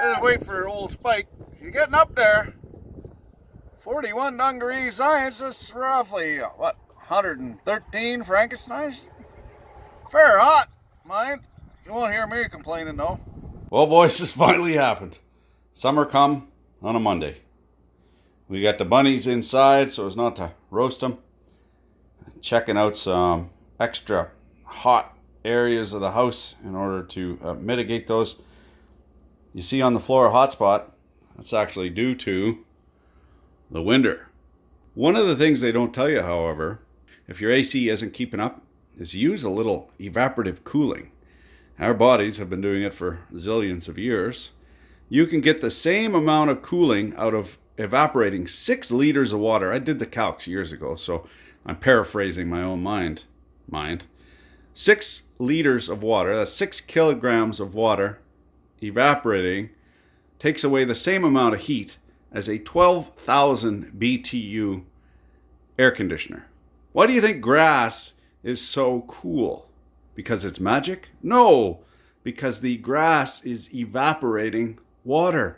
Just wait for old Spike. You're getting up there. 41 degrees science, that's roughly, what, 113 Frankensteins? Fair hot, mind. You won't hear me complaining, though. Well, boys, this finally happened. Summer come on a Monday. We got the bunnies inside so as not to roast them. Checking out some extra hot areas of the house in order to mitigate those. You see on the floor a hotspot. That's actually due to the winter. One of the things they don't tell you, however, if your AC isn't keeping up, is use a little evaporative cooling. Our bodies have been doing it for zillions of years. You can get the same amount of cooling out of evaporating 6 liters of water. I did the calcs years ago, so I'm paraphrasing my own mind. 6 liters of water, that's 6 kilograms of water evaporating, takes away the same amount of heat as a 12,000 BTU air conditioner. Why do you think grass is so cool? Because it's magic? No, because the grass is evaporating water.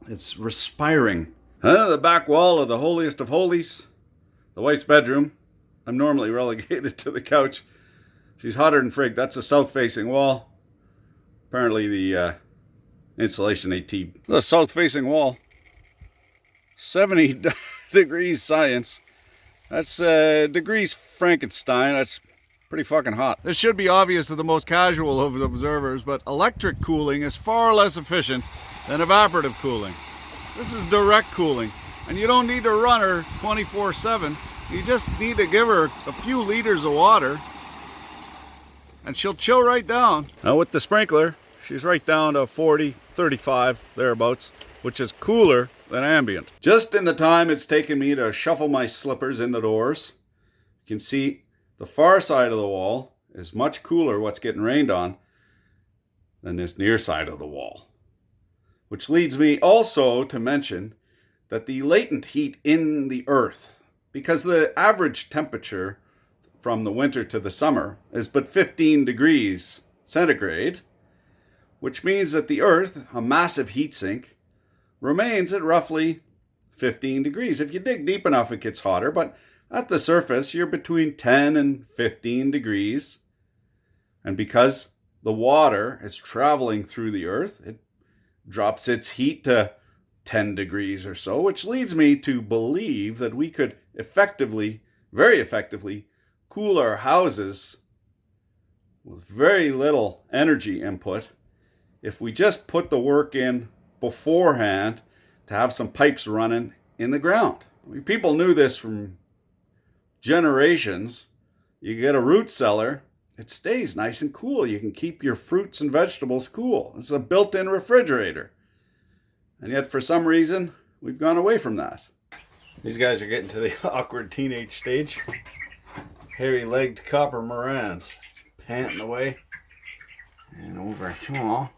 It's respiring. The back wall of the holiest of holies, the wife's bedroom. I'm normally relegated to the couch. She's hotter than frig. That's a south-facing wall. Apparently the insulation AT. The south-facing wall. 70 degrees science. That's degrees Frankenstein. That's pretty fucking hot. This should be obvious to the most casual of observers, but electric cooling is far less efficient than evaporative cooling. This is direct cooling, and you don't need to run her 24/7. You just need to give her a few liters of water, and she'll chill right down. Now with the sprinkler, she's right down to 40, 35, thereabouts, which is cooler than ambient. Just in the time it's taken me to shuffle my slippers in the doors, you can see the far side of the wall is much cooler, what's getting rained on, than this near side of the wall. Which leads me also to mention that the latent heat in the earth, because the average temperature from the winter to the summer is but 15 degrees centigrade, which means that the earth, a massive heat sink, remains at roughly 15 degrees. If you dig deep enough, it gets hotter, but at the surface, you're between 10 and 15 degrees. And because the water is traveling through the earth, it drops its heat to 10 degrees or so, which leads me to believe that we could effectively, very effectively, cool our houses with very little energy input if we just put the work in beforehand to have some pipes running in the ground. People knew this from generations. You get a root cellar, it stays nice and cool. You can keep your fruits and vegetables cool. It's a built-in refrigerator. And yet for some reason, we've gone away from that. These guys are getting to the awkward teenage stage. Hairy-legged copper morans panting away. And over here,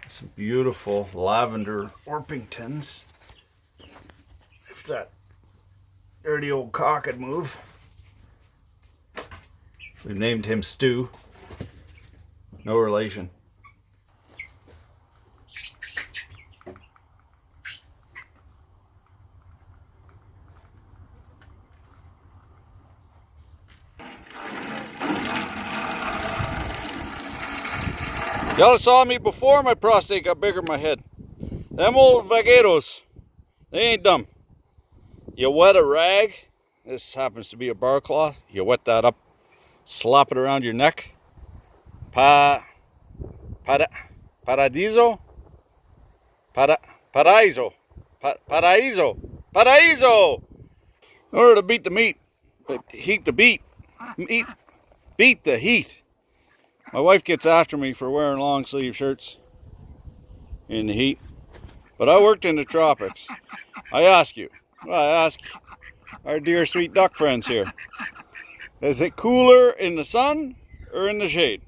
some beautiful lavender Orpingtons. If that dirty old cock could move. We've named him Stu. No relation. Y'all saw me before my prostate got bigger in my head. Them old vaqueros, they ain't dumb. You wet a rag, this happens to be a bar cloth, you wet that up, slap it around your neck. Paradiso? Paraíso. In order to beat the meat, heat the beat. Beat the heat. My wife gets after me for wearing long sleeve shirts in the heat. But I worked in the tropics. I ask our dear sweet duck friends here, is it cooler in the sun or in the shade?